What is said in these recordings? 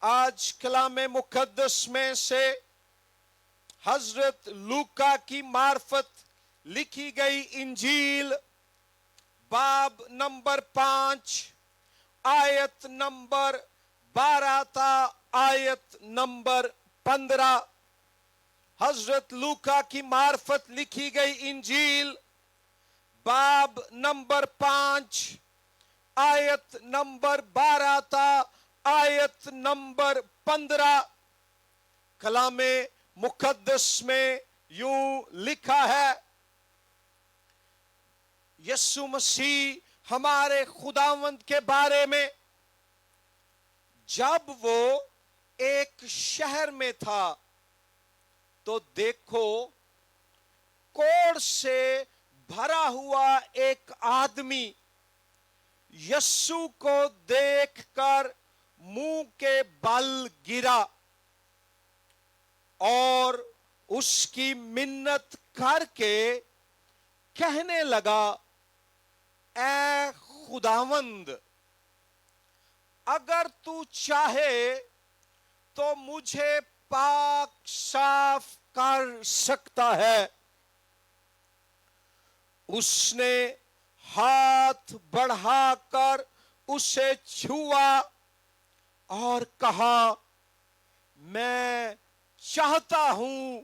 آج کلام مقدس میں سے حضرت لوکا کی معرفت لکھی گئی انجیل باب نمبر 5 آیت نمبر 12 تا آیت نمبر 15۔ حضرت لوکا کی معرفت لکھی گئی انجیل باب نمبر 5 آیت نمبر 12 تا آیت نمبر 15۔ کلام مقدس میں یوں لکھا ہے، یسوع مسیح ہمارے خداوند کے بارے میں، جب وہ ایک شہر میں تھا تو دیکھو کوڑھ سے بھرا ہوا ایک آدمی یسوع کو دیکھ کر منہ کے بل گرا اور اس کی منت کر کے کہنے لگا، اے خداوند، اگر تو چاہے تو مجھے پاک صاف کر سکتا ہے۔ اس نے ہاتھ بڑھا کر اسے چھوا اور کہا، میں چاہتا ہوں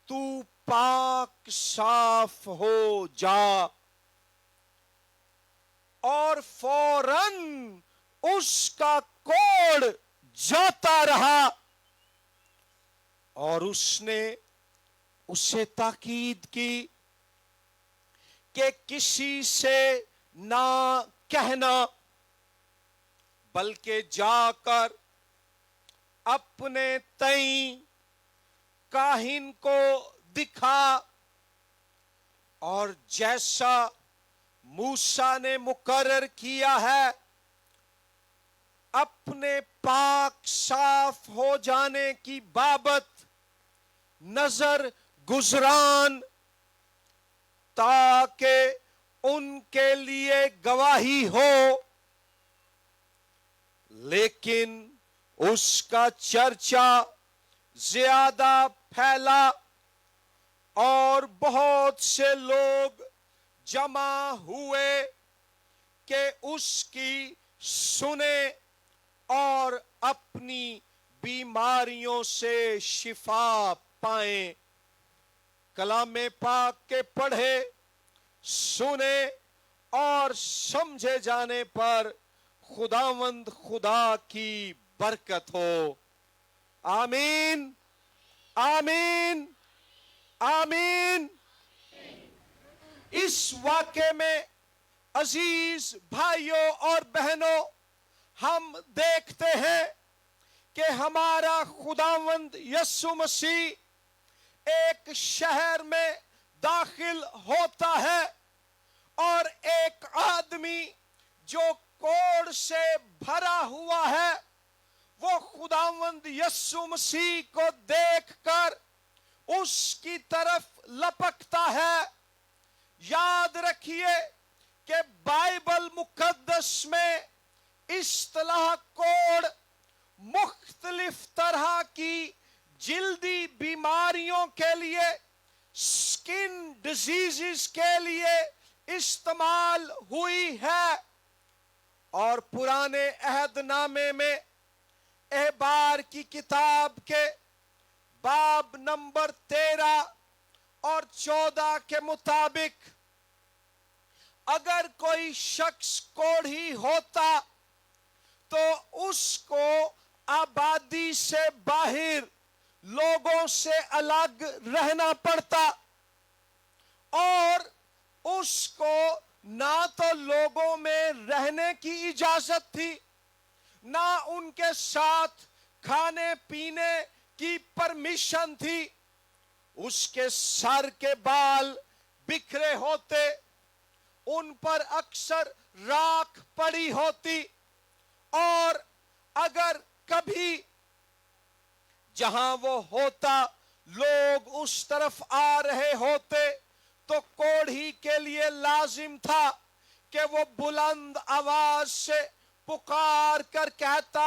تو پاک صاف ہو جا، اور فوراً اس کا کوڑھ جاتا رہا۔ اور اس نے اسے تاکید کی کہ کسی سے نہ کہنا، بلکہ جا کر اپنے تئیں کاہن کو دکھا، اور جیسا موسیٰ نے مقرر کیا ہے اپنے پاک صاف ہو جانے کی بابت نظر گزران، تاکہ ان کے لیے گواہی ہو۔ لیکن اس کا چرچا زیادہ پھیلا اور بہت سے لوگ جمع ہوئے کہ اس کی سنیں اور اپنی بیماریوں سے شفا پائیں۔ کلام پاک کے پڑھے، سنے اور سمجھے جانے پر خداوند خدا کی برکت ہو۔ آمین، آمین، آمین۔ اس واقعے میں عزیز بھائیوں اور بہنوں، ہم دیکھتے ہیں کہ ہمارا خداوند یسوع مسیح ایک شہر میں داخل ہوتا ہے، اور ایک آدمی جو کوڑھ سے بھرا ہوا ہے وہ خداوند یسوع مسیح کو دیکھ کر اس کی طرف لپکتا ہے۔ یاد رکھیے کہ بائبل مقدس میں اصطلاح کوڑھ مختلف طرح کی جلدی بیماریوں کے لیے، سکن ڈیزیزز کے لیے استعمال ہوئی ہے، اور پرانے عہد نامے میں احبار کی کتاب کے باب نمبر 13 اور 14 کے مطابق اگر کوئی شخص کوڑھی ہوتا تو اس کو آبادی سے باہر لوگوں سے الگ رہنا پڑتا، اور اس کو نہ تو لوگوں میں رہنے کی اجازت تھی، نہ ان کے ساتھ کھانے پینے کی پرمیشن تھی۔ اس کے سر کے بال بکھرے ہوتے، ان پر اکثر راکھ پڑی ہوتی، اور اگر کبھی جہاں وہ ہوتا لوگ اس طرف آ رہے ہوتے تو کوڑھی کے لیے لازم تھا کہ وہ بلند آواز سے پکار کر کہتا،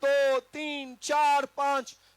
2, 3, 4, 5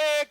1,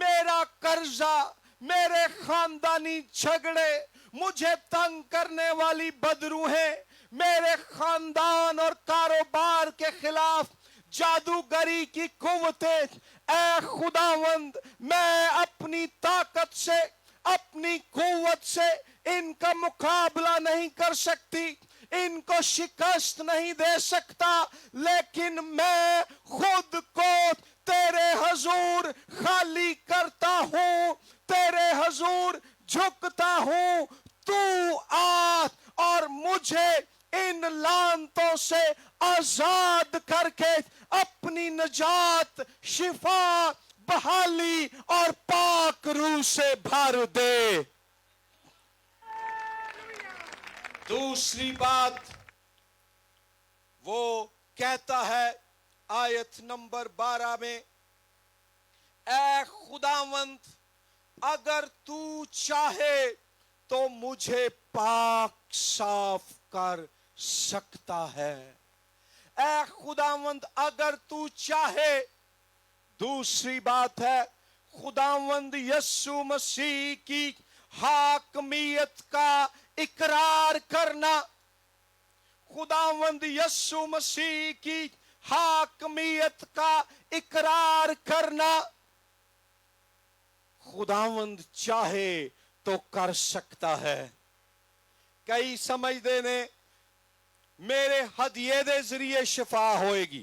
میرا قرضہ، میرے خاندانی جھگڑے، مجھے تنگ کرنے والی بدروہیں، میرے خاندان اور کاروبار کے خلاف جادوگری کی قوتیں، اے خداوند میں اپنی طاقت سے، اپنی قوت سے ان کا مقابلہ نہیں کر سکتی، ان کو شکست نہیں دے سکتا، لیکن میں خود کو تیرے حضور خالی کرتا ہوں، تیرے حضور جھکتا ہوں، تو آ اور مجھے ان لعنتوں سے آزاد کر کے اپنی نجات، شفا، بحالی اور پاک روح سے بھر دے۔ دوسری بات وہ کہتا ہے آیت نمبر 12 میں، اے خداوند اگر تو چاہے تو مجھے پاک صاف کر سکتا ہے۔ اے خداوند اگر تو چاہے۔ دوسری بات ہے خداوند یسوع مسیح کی حاکمیت کا اقرار کرنا، خداوند یسوع مسیح کی حاکمیت کا اقرار کرنا۔ خداوند چاہے تو کر سکتا ہے۔ کئی سمجھتے نے میرے ہدیے دے ذریعے شفا ہوئے گی،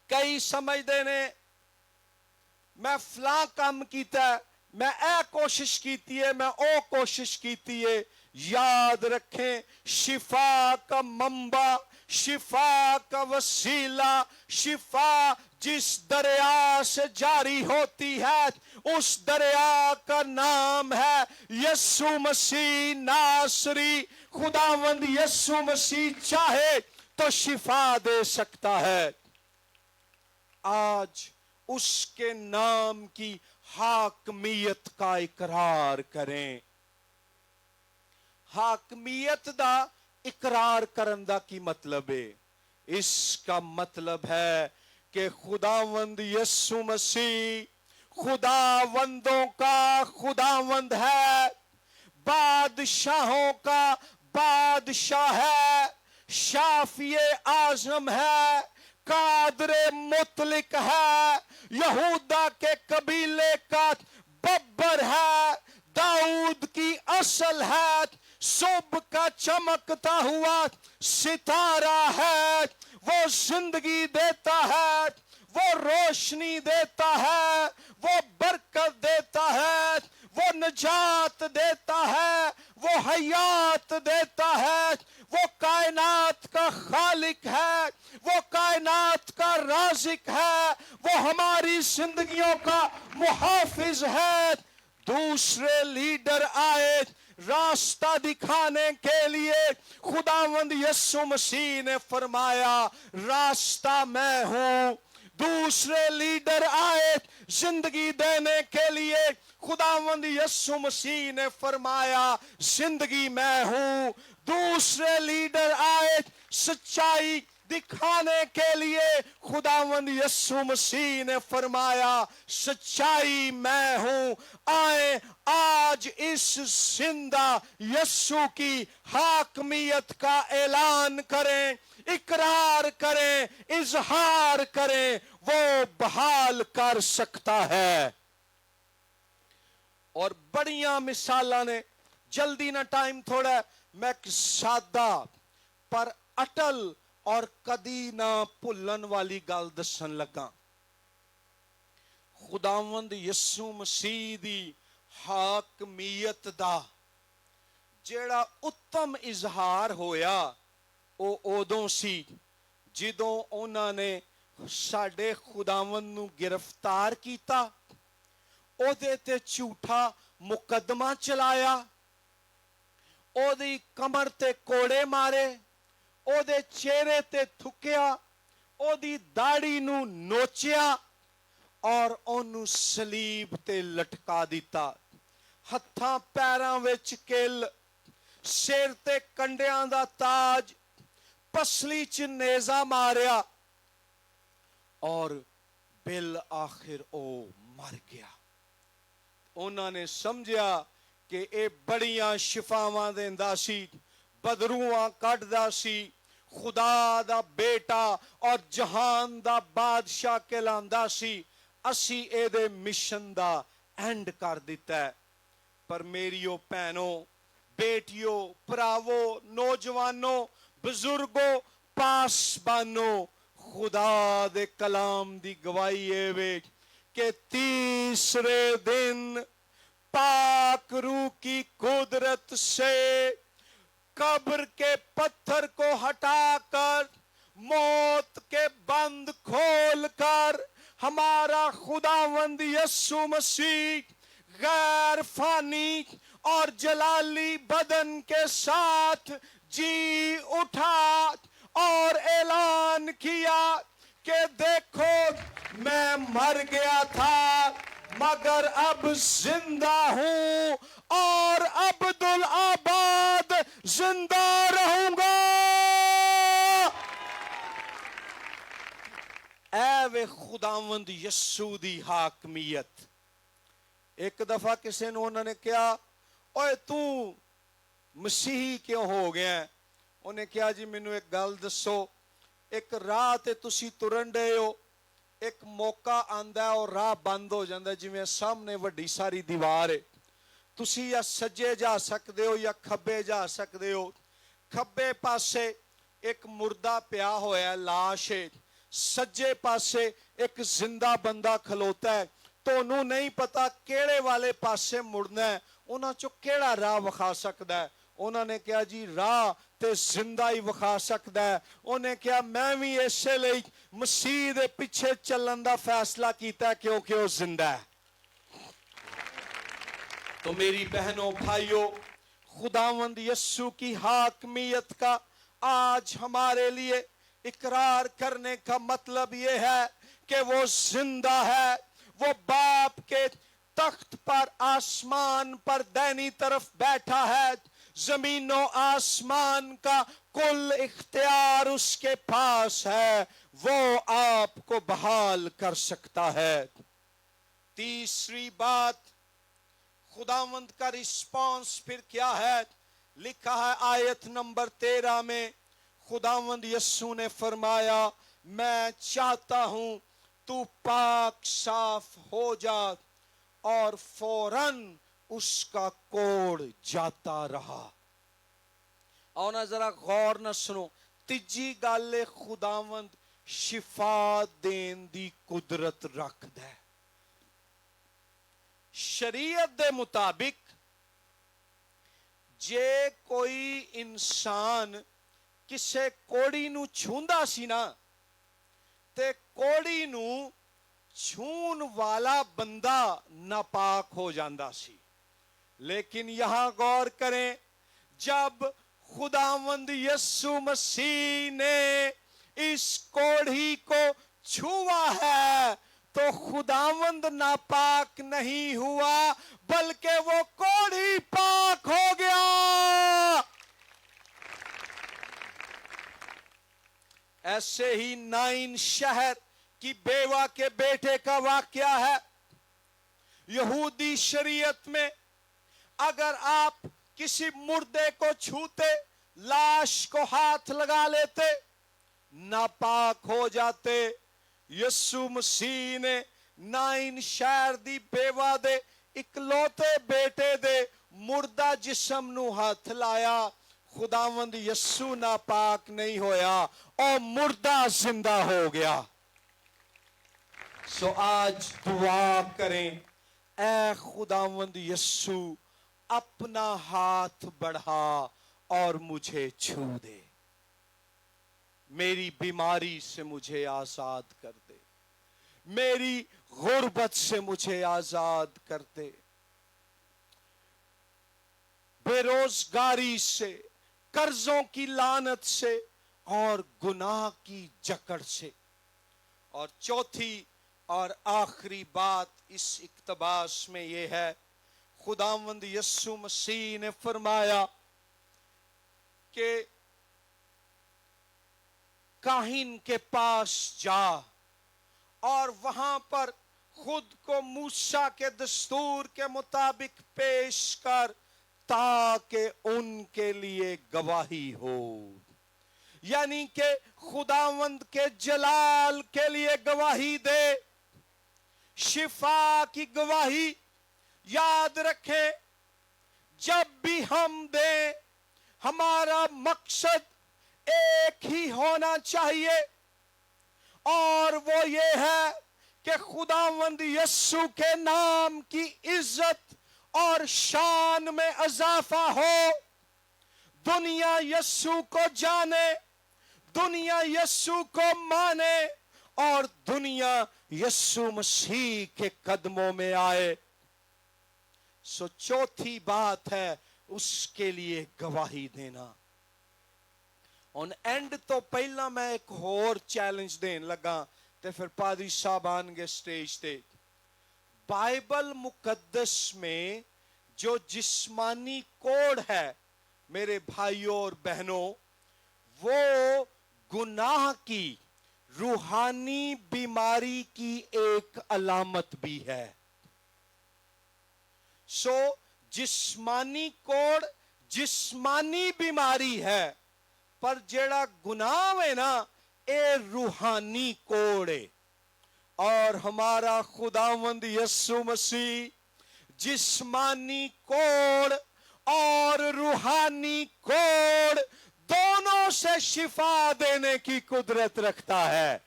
کئی سمجھتے نے میں فلاں کام کیتا ہے، میں اے کوشش کیتی ہے، میں او کوشش کیتی ہے۔ یاد رکھیں شفا کا منبع، شفا کا وسیلہ، شفا جس دریا سے جاری ہوتی ہے اس دریا کا نام ہے یسوع مسیح ناصری۔ خداوند یسوع مسیح چاہے تو شفا دے سکتا ہے۔ آج اس کے نام کی حاکمیت کا اقرار کریں۔ حاکمیت دا اقرار کرن دا کی مطلب ہے؟ اس کا مطلب ہے کہ خداوند یسوع مسیح خداوندوں کا خداوند ہے، بادشاہوں کا بادشاہ ہے، شافی اعظم ہے، قادر مطلق ہے، یہودا کے قبیلے کا ببر ہے، داؤد کی اصل ہے، صبح کا چمکتا ہوا ستارہ ہے، وہ زندگی دیتا ہے، وہ روشنی دیتا ہے، وہ برکت دیتا ہے، وہ نجات دیتا ہے، وہ حیات دیتا ہے، وہ کائنات کا خالق ہے، وہ کائنات کا رازق ہے، وہ ہماری زندگیوں کا محافظ ہے۔ دوسرے لیڈر آئے راستہ دکھانے کے لیے، خداوند یسوع مسیح نے فرمایا راستہ میں ہوں۔ دوسرے لیڈر آئے زندگی دینے کے لیے، خداوند یسوع مسیح نے فرمایا زندگی میں ہوں۔ دوسرے لیڈر آئے سچائی دکھانے کے لیے، خداوند یسوع مسیح نے فرمایا سچائی میں ہوں۔ آئے آج اس زندہ یسوع کی حاکمیت کا اعلان کریں، اقرار کریں، اظہار کریں، وہ بحال کر سکتا ہے۔ اور بڑیاں مثالاں نے، جلدی نہ ٹائم تھوڑا ہے، میں ایک سادہ پر اٹل اور کدی نہ بھلن والی گل دسن لگا۔ خداوند یسوع مسیح دی حاکمیت دا جیڑا اتم اظہار ہویا او ادوں سی جدوں انہاں نے ساڈے خداوند نو گرفتار کیتا، او دے تے جھوٹا مقدمہ چلایا، او دی کمر تے کوڑے مارے، او دے چہرے تے تھکیا، او دی داڑھی نو نوچیا اور اونوں صلیب تے لٹکا دیتا۔ ہتھاں پیراں وچ کل، سر تے کنڈیاں دا تاج، پسلی چ نیزہ ماریا اور بالآخر او مر گیا. انہوں نے سمجھا کہ اے بڑیاں شفاواں دیندا سی, بدروواں کڈدا سی, خدا دا بیٹا اور جہان دا بادشاہ کہلاندا سی, اسی اے دے مشن دا اینڈ کر دیتا ہے. پر میریو بہنوں, بیٹیوں, پراوو, نوجوانوں, بزرگوں, پاسبانوں, خدا دے کلام دی گواہی اے وے کہ تیسرے دن پاک روح کی قدرت سے قبر کے پتھر کو ہٹا کر, موت کے بند کھول کر, ہمارا خداوند یسوع مسیح غیر فانی اور جلالی بدن کے ساتھ جی اٹھا اور اعلان کیا کہ دیکھو میں مر گیا تھا مگر اب زندہ ہوں اور عبدالآباد زندہ رہوں گا. اے وے خداوند یسوع دی حاکمیت. ایک دفعہ کسی نے انہوں نے کہا اوے تو مسیحی کیوں ہو گیا؟ انہیں کہا جی مینو ایک گل دسو, ایک راہ تے تسی ترن ڈے ہو, ایک موقع آندا ہے اور راہ بند ہو جاندا ہے, جویں سامنے وڈی ساری دیوار ہے, تسی یا سجے جا سکدے ہو یا کھبے جا سکدے ہو. کھبے پاسے ایک مردہ پیا ہویا ہے, لاش ہے, سجے پاسے ایک زندہ بندہ کھلوتا ہے. تو انہوں نہیں پتا کیڑے والے پاسے مڑنا ہے, انہاں چو کیڑا راہ وکھا سکدا ہے. انہوں نے کہا جی راہ تے زندہ ہی وکھا سکدا ہے. انہیں کہا میں بھی اسے لئی مسیح دے پیچھے چلن دا فیصلہ کیتا ہے کیونکہ وہ زندہ ہے. تو میری بہنوں بھائیوں, خداوند یسوع کی حاکمیت کا آج ہمارے لیے اقرار کرنے کا مطلب یہ ہے کہ وہ زندہ ہے, وہ باپ کے تخت پر آسمان پر دینی طرف بیٹھا ہے, زمین و آسمان کا کل اختیار اس کے پاس ہے, وہ آپ کو بحال کر سکتا ہے. تیسری بات, خداوند کا رسپانس پھر کیا ہے؟ لکھا ہے آیت نمبر 13 میں, خداوند یسوع نے فرمایا میں چاہتا ہوں تو پاک صاف ہو جا, اور فوراً اس کا کوڑ جاتا رہا. اور نہ ذرا غور نہ سنو, تیجی گل خداوند شفا دین دی قدرت رکھدا ہے. شریعت دے مطابق جے کوئی انسان کسے کوڑی نو چھوندا سی نا, تے کوڑی نو چھون والا بندہ ناپاک ہو جاندا سی. لیکن یہاں غور کریں, جب خداوند یسوع مسیح نے اس کوڑھی کو چھوا ہے تو خداوند ناپاک نہیں ہوا بلکہ وہ کوڑھی پاک ہو گیا. ایسے ہی نائن شہر کی بیوہ کے بیٹے کا واقعہ ہے. یہودی شریعت میں اگر آپ کسی مردے کو چھوتے, لاش کو ہاتھ لگا لیتے, ناپاک ہو جاتے. یسوع مسیح نے نائن شہر دی بیوہ دے اکلوتے بیٹے دے مردہ جسم نو ہاتھ لایا, خداوند یسوع ناپاک نہیں ہویا اور مردہ زندہ ہو گیا. سو آج دعا کریں, اے خداوند یسوع اپنا ہاتھ بڑھا اور مجھے چھو دے, میری بیماری سے مجھے آزاد کر دے, میری غربت سے مجھے آزاد کر دے, بے روزگاری سے, قرضوں کی لعنت سے اور گناہ کی جکڑ سے. اور چوتھی اور آخری بات اس اقتباس میں یہ ہے, خداوند یسوع مسیح نے فرمایا کہ کاہن کے پاس جا اور وہاں پر خود کو موسیٰ کے دستور کے مطابق پیش کر تاکہ ان کے لیے گواہی ہو. یعنی کہ خداوند کے جلال کے لیے گواہی دے. شفا کی گواہی یاد رکھیں جب بھی ہم دیں ہمارا مقصد ایک ہی ہونا چاہیے اور وہ یہ ہے کہ خداوند یسوع کے نام کی عزت اور شان میں اضافہ ہو. دنیا یسوع کو جانے, دنیا یسوع کو مانے اور دنیا یسوع مسیح کے قدموں میں آئے. سو چوتھی بات ہے اس کے لیے گواہی دینا. on اینڈ تو پہلا میں ایک اور چیلنج دین لگا تے پھر پادری صاحب آن گے سٹیج تے. بائبل مقدس میں جو جسمانی کوڑ ہے میرے بھائیوں اور بہنوں, وہ گناہ کی روحانی بیماری کی ایک علامت بھی ہے. سو جسمانی کوڑ جسمانی بیماری ہے, پر جیڑا گناہ ہے نا اے روحانی کوڑ ہے. اور ہمارا خداوند یسوع مسیح جسمانی کوڑ اور روحانی کوڑ دونوں سے شفا دینے کی قدرت رکھتا ہے.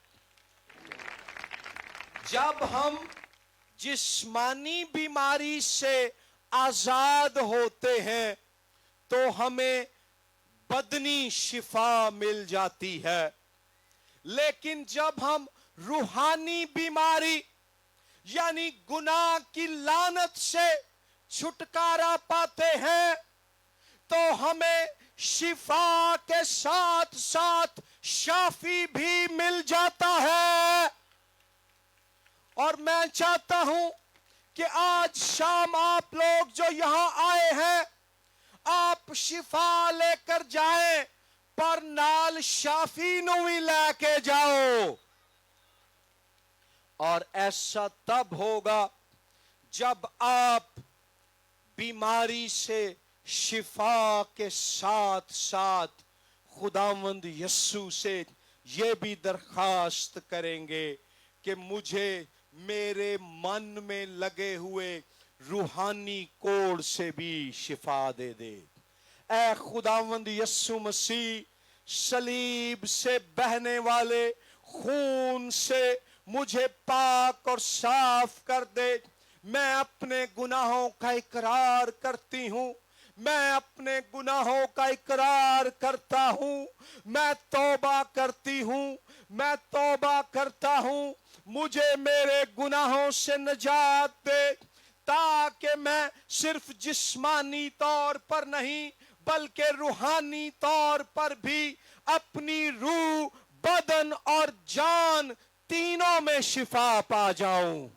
جب ہم جسمانی بیماری سے آزاد ہوتے ہیں تو ہمیں بدنی شفا مل جاتی ہے, لیکن جب ہم روحانی بیماری یعنی گناہ کی لعنت سے چھٹکارا پاتے ہیں تو ہمیں شفا کے ساتھ ساتھ شافی بھی مل جاتا ہے. اور میں چاہتا ہوں کہ آج شام آپ لوگ جو یہاں آئے ہیں آپ شفا لے کر جائیں, پر نال شافی نو بھی لے کے جاؤ. اور ایسا تب ہوگا جب آپ بیماری سے شفا کے ساتھ ساتھ خداوند یسوع سے یہ بھی درخواست کریں گے کہ مجھے میرے من میں لگے ہوئے روحانی کوڑ سے بھی شفا دے دے. اے خداوند یسوع مسیح, صلیب سے بہنے والے خون سے مجھے پاک اور صاف کر دے. میں اپنے گناہوں کا اقرار کرتی ہوں, میں اپنے گناہوں کا اقرار کرتا ہوں, میں توبہ کرتی ہوں, میں توبہ کرتا ہوں. مجھے میرے گناہوں سے نجات دے تاکہ میں صرف جسمانی طور پر نہیں بلکہ روحانی طور پر بھی اپنی روح, بدن اور جان تینوں میں شفا پا جاؤں.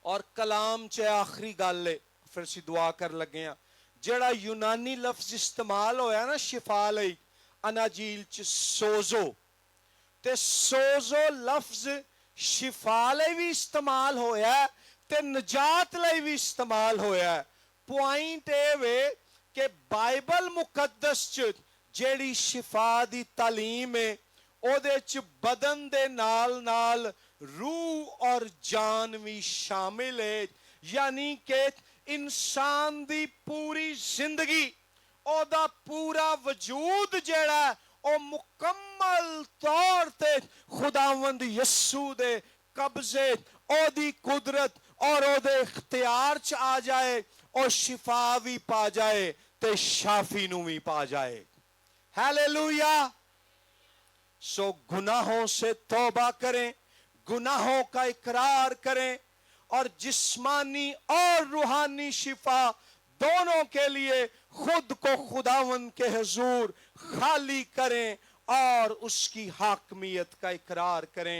اور کلام چ آخری گل ہے, پھر سی دعا کر لگے ہیں. جڑا یونانی لفظ استعمال ہویا نا شفا لئی اناجیل چ سوزو, تے سوزو لفظ شفا لئی بھی استعمال ہویا ہے تے نجات لئی بھی استعمال ہویا ہے. پوائنٹ اے وے کہ بائبل مقدس چ جیڑی شفا دی تعلیم ہے او دے چ بدن دے نال نال روح اور جان بھی شامل ہے. یعنی کہ انسان دی پوری زندگی او دا پورا وجود جیڑا ہے او مکمل طور تے خداوند یسوع دے قبضے, او دی قدرت اور او دے اختیار چ آ جائے, او شفا بھی پا جائے تے شافی نو بھی پا جائے. ہیلیلویا. سو گناہوں سے توبہ کریں, گناہوں کا اقرار کریں اور جسمانی اور روحانی شفا دونوں کے لیے خود کو خداوند کے حضور خالی کریں اور اس کی حاکمیت کا اقرار کریں.